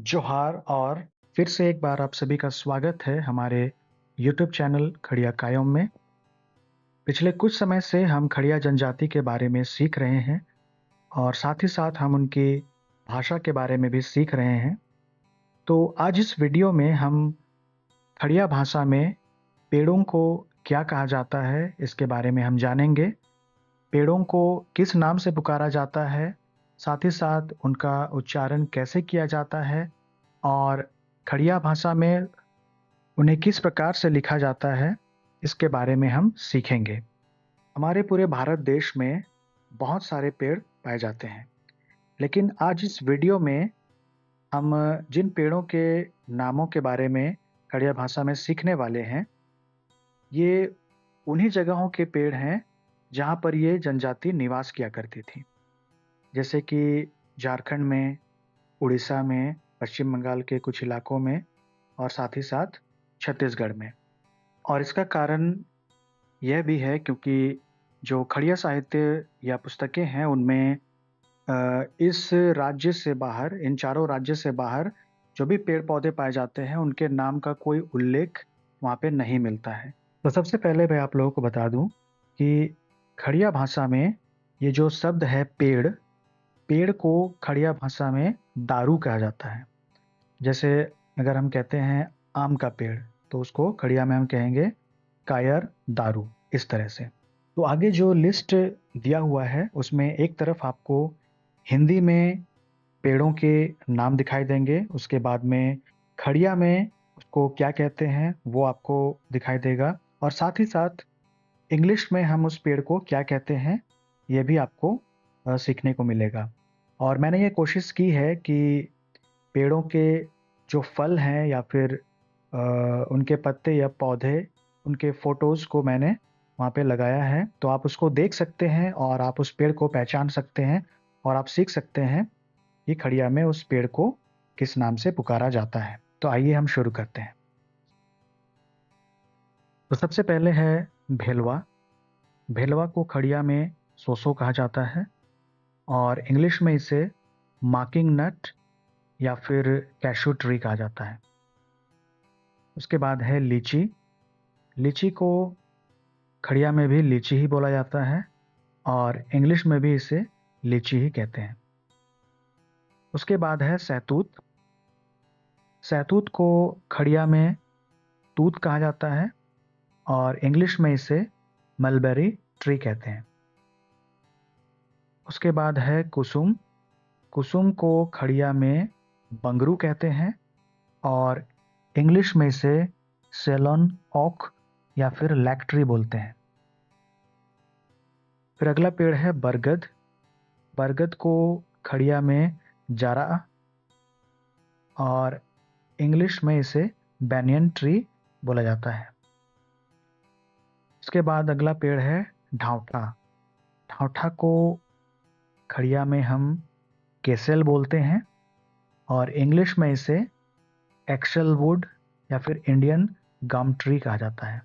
जोहार और फिर से एक बार आप सभी का स्वागत है हमारे यूट्यूब चैनल खड़िया कायम में। पिछले कुछ समय से हम खड़िया जनजाति के बारे में सीख रहे हैं और साथ ही साथ हम उनकी भाषा के बारे में भी सीख रहे हैं। तो आज इस वीडियो में हम खड़िया भाषा में पेड़ों को क्या कहा जाता है, इसके बारे में हम जानेंगे। पेड़ों को किस नाम से पुकारा जाता है, साथ ही साथ उनका उच्चारण कैसे किया जाता है और खड़िया भाषा में उन्हें किस प्रकार से लिखा जाता है, इसके बारे में हम सीखेंगे। हमारे पूरे भारत देश में बहुत सारे पेड़ पाए जाते हैं, लेकिन आज इस वीडियो में हम जिन पेड़ों के नामों के बारे में खड़िया भाषा में सीखने वाले हैं, ये उन्हीं जगहों के पेड़ हैं जहाँ पर ये जनजाति निवास किया करती थी। जैसे कि झारखंड में, उड़ीसा में, पश्चिम बंगाल के कुछ इलाकों में और साथ ही साथ छत्तीसगढ़ में। और इसका कारण यह भी है क्योंकि जो खड़िया साहित्य या पुस्तकें हैं उनमें इस राज्य से बाहर, इन चारों राज्य से बाहर जो भी पेड़-पौधे पाए जाते हैं उनके नाम का कोई उल्लेख वहाँ पे नहीं मिलता है। तो सबसे पहले मैं आप लोगों को बता दूँ कि खड़िया भाषा में ये जो शब्द है पेड़, पेड़ को खड़िया भाषा में दारू कहा जाता है। जैसे अगर हम कहते हैं आम का पेड़, तो उसको खड़िया में हम कहेंगे कायर दारू, इस तरह से। तो आगे जो लिस्ट दिया हुआ है उसमें एक तरफ आपको हिंदी में पेड़ों के नाम दिखाई देंगे, उसके बाद में खड़िया में उसको क्या कहते हैं वो आपको दिखाई देगा और साथ ही साथ इंग्लिश में हम उस पेड़ को क्या कहते हैं ये भी आपको सीखने को मिलेगा। और मैंने ये कोशिश की है कि पेड़ों के जो फल हैं या फिर उनके पत्ते या पौधे, उनके फ़ोटोज़ को मैंने वहाँ पे लगाया है, तो आप उसको देख सकते हैं और आप उस पेड़ को पहचान सकते हैं और आप सीख सकते हैं कि खड़िया में उस पेड़ को किस नाम से पुकारा जाता है। तो आइए हम शुरू करते हैं। तो सबसे पहले है भेलवा। भेलवा को खड़िया में सोसो कहा जाता है और इंग्लिश में इसे मार्किंग नट या फिर कैशू ट्री कहा जाता है। उसके बाद है लीची। लीची को खड़िया में भी लीची ही बोला जाता है और इंग्लिश में भी इसे लीची ही कहते हैं। उसके बाद है सहतूत। सहतूत को खड़िया में तूत कहा जाता है और इंग्लिश में इसे मलबेरी ट्री कहते हैं। उसके बाद है कुसुम। कुसुम को खड़िया में बंगरू कहते हैं और इंग्लिश में इसे सेलोन ओक या फिर लैक ट्री बोलते हैं। फिर अगला पेड़ है बरगद। बरगद को खड़िया में जारा और इंग्लिश में इसे बैनियन ट्री बोला जाता है। उसके बाद अगला पेड़ है ढांवठा। ढांवठा को खड़िया में हम केसेल बोलते हैं और इंग्लिश में इसे एक्सेल वुड या फिर इंडियन गम ट्री कहा जाता है।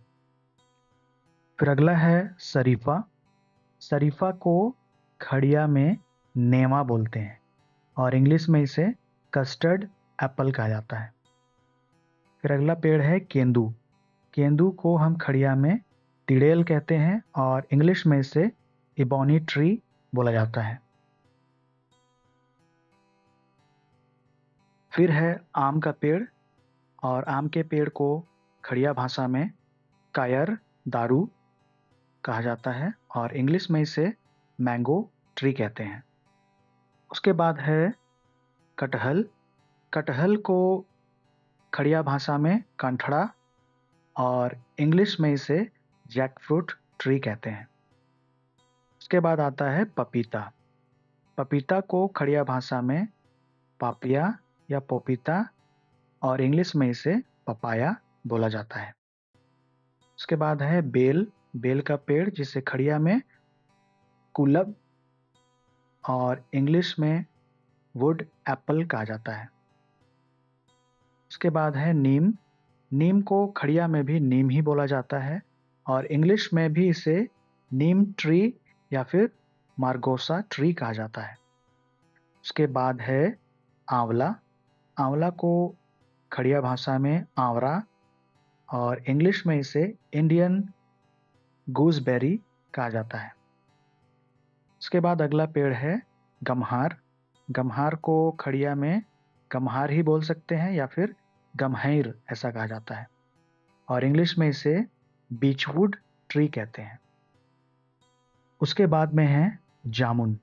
फिर अगला है शरीफा। शरीफा को खड़िया में नेमा बोलते हैं और इंग्लिश में इसे कस्टर्ड एप्पल कहा जाता है। फिर अगला पेड़ है केंदू। केंदू को हम खड़िया में तिड़ेल कहते हैं और इंग्लिश में इसे इबोनी ट्री बोला जाता है। फिर है आम का पेड़ और आम के पेड़ को खड़िया भाषा में कायर दारू कहा जाता है और इंग्लिश में इसे मैंगो ट्री कहते हैं। उसके बाद है कटहल। कटहल को खड़िया भाषा में कंठड़ा और इंग्लिश में इसे जैकफ्रूट ट्री कहते हैं। उसके बाद आता है पपीता। पपीता को खड़िया भाषा में पापिया या पोपीता और इंग्लिश में इसे पपाया बोला जाता है। उसके बाद है बेल। बेल का पेड़ जिसे खड़िया में कुलब और इंग्लिश में वुड एप्पल कहा जाता है। उसके बाद है नीम। नीम को खड़िया में भी नीम ही बोला जाता है और इंग्लिश में भी इसे नीम ट्री या फिर मार्गोसा ट्री कहा जाता है। उसके बाद है आंवला। आंवला को खड़िया भाषा में आंवरा और इंग्लिश में इसे इंडियन गूसबेरी कहा जाता है। उसके बाद अगला पेड़ है गम्हार। गम्हार को खड़िया में गम्हार ही बोल सकते हैं या फिर गम्हैर ऐसा कहा जाता है और इंग्लिश में इसे बीचवुड ट्री कहते हैं। उसके बाद में है जामुन।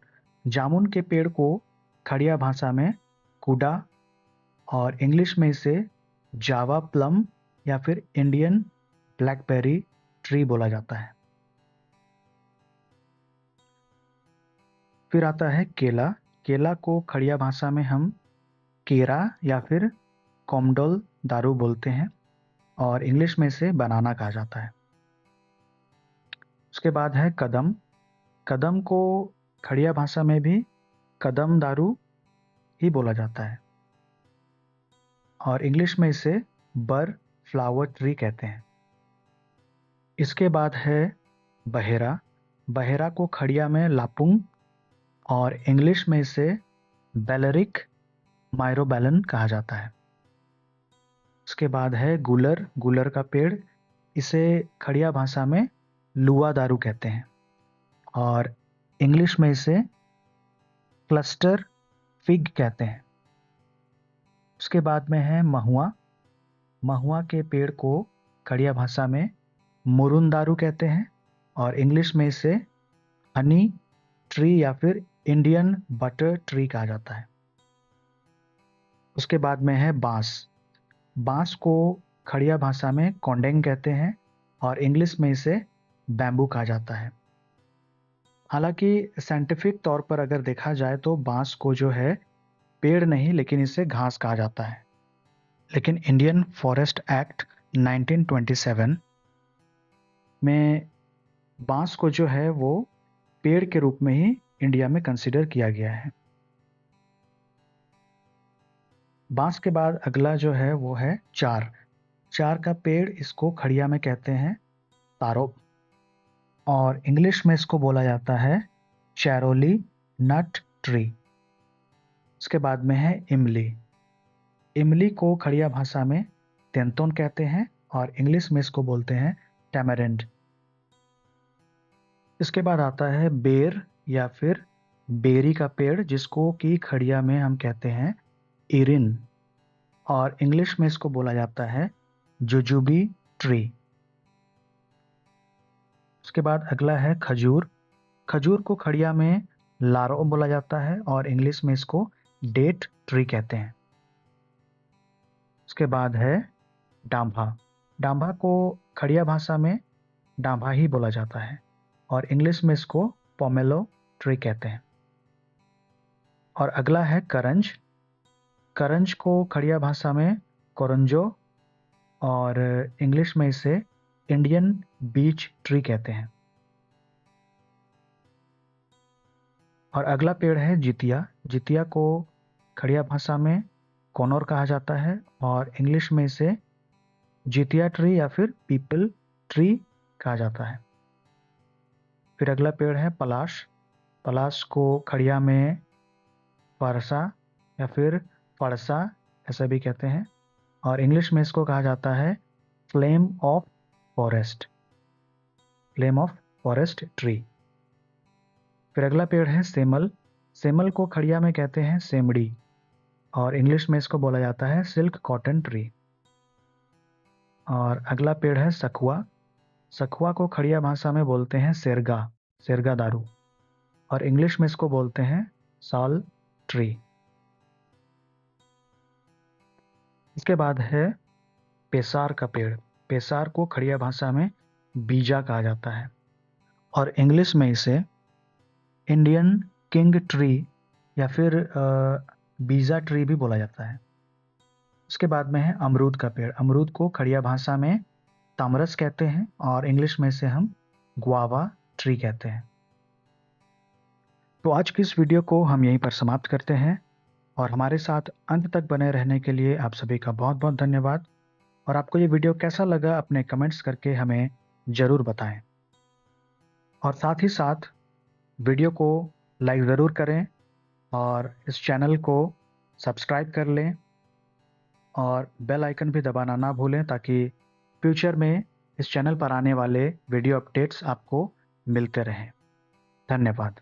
जामुन के पेड़ को खड़िया भाषा में कुडा और इंग्लिश में इसे जावा प्लम या फिर इंडियन ब्लैकबेरी ट्री बोला जाता है। फिर आता है केला। केला को खड़िया भाषा में हम केरा या फिर कोमडोल दारू बोलते हैं और इंग्लिश में इसे बनाना कहा जाता है। उसके बाद है कदम। कदम को खड़िया भाषा में भी कदम दारू ही बोला जाता है और इंग्लिश में इसे बर फ्लावर ट्री कहते हैं। इसके बाद है बहेरा। बहेरा को खड़िया में लापुंग और इंग्लिश में इसे बेलरिक माइरोबैलन कहा जाता है। उसके बाद है गुलर। गुलर का पेड़, इसे खड़िया भाषा में लुआ दारू कहते हैं और इंग्लिश में इसे क्लस्टर फिग कहते हैं। उसके बाद में है महुआ। महुआ के पेड़ को खड़िया भाषा में मुरुन दारू कहते हैं और इंग्लिश में इसे हनी ट्री या फिर इंडियन बटर ट्री कहा जाता है। उसके बाद में है बांस। बांस को खड़िया भाषा में कोंडेंग कहते हैं और इंग्लिश में इसे बैम्बू कहा जाता है। हालांकि साइंटिफिक तौर पर अगर देखा जाए तो बांस को जो है पेड़ नहीं लेकिन इसे घास कहा जाता है। लेकिन इंडियन फॉरेस्ट एक्ट 1927 में बांस को जो है वो पेड़ के रूप में ही इंडिया में कंसीडर किया गया है। बांस के बाद अगला जो है वो है चार। चार का पेड़, इसको खड़िया में कहते हैं तारोप और इंग्लिश में इसको बोला जाता है चैरोली नट ट्री। उसके बाद में है इमली। इमली को खड़िया भाषा में तेंतोन कहते हैं और इंग्लिश में इसको बोलते हैं टैमरिंड। इसके बाद आता है बेर या फिर बेरी का पेड़, जिसको कि खड़िया में हम कहते हैं इरिन और इंग्लिश में इसको बोला जाता है जुजुबी ट्री। उसके बाद अगला है खजूर। खजूर को खड़िया में लारो बोला जाता है और इंग्लिश में इसको डेट ट्री कहते हैं। उसके बाद है डांभा। डांभा को खड़िया भाषा में डांभा ही बोला जाता है और इंग्लिश में इसको पोमेलो ट्री कहते हैं। और अगला है करंज। करंज को खड़िया भाषा में कोरंजो और इंग्लिश में इसे इंडियन बीच ट्री कहते हैं। और अगला पेड़ है जितिया। जितिया को खड़िया भाषा में कोनोर कहा जाता है और इंग्लिश में इसे जितिया ट्री या फिर पीपल ट्री कहा जाता है। फिर अगला पेड़ है पलाश। पलाश को खड़िया में परसा या फिर फरसा ऐसा भी कहते हैं और इंग्लिश में इसको कहा जाता है flame of forest, flame of forest tree. फिर अगला पेड़ है सेमल। सेमल को खड़िया में कहते हैं सेमड़ी और इंग्लिश में इसको बोला जाता है सिल्क कॉटन ट्री। और अगला पेड़ है सखुआ। सखुआ को खड़िया भाषा में बोलते हैं सेरगा, सेरगा दारू और इंग्लिश में इसको बोलते हैं साल ट्री। इसके बाद है पेसार का पेड़। पेसार को खड़िया भाषा में बीजा कहा जाता है और इंग्लिश में इसे इंडियन किंग ट्री या फिर बीजा ट्री भी बोला जाता है। उसके बाद में है अमरूद का पेड़। अमरूद को खड़िया भाषा में तामरस कहते हैं और इंग्लिश में इसे हम गुआवा ट्री कहते हैं। तो आज की इस वीडियो को हम यहीं पर समाप्त करते हैं और हमारे साथ अंत तक बने रहने के लिए आप सभी का बहुत बहुत धन्यवाद। और आपको ये वीडियो कैसा लगा अपने कमेंट्स करके हमें ज़रूर बताएं और साथ ही साथ वीडियो को लाइक ज़रूर करें और इस चैनल को सब्सक्राइब कर लें और बेल आइकन भी दबाना ना भूलें ताकि फ्यूचर में इस चैनल पर आने वाले वीडियो अपडेट्स आपको मिलते रहें। धन्यवाद।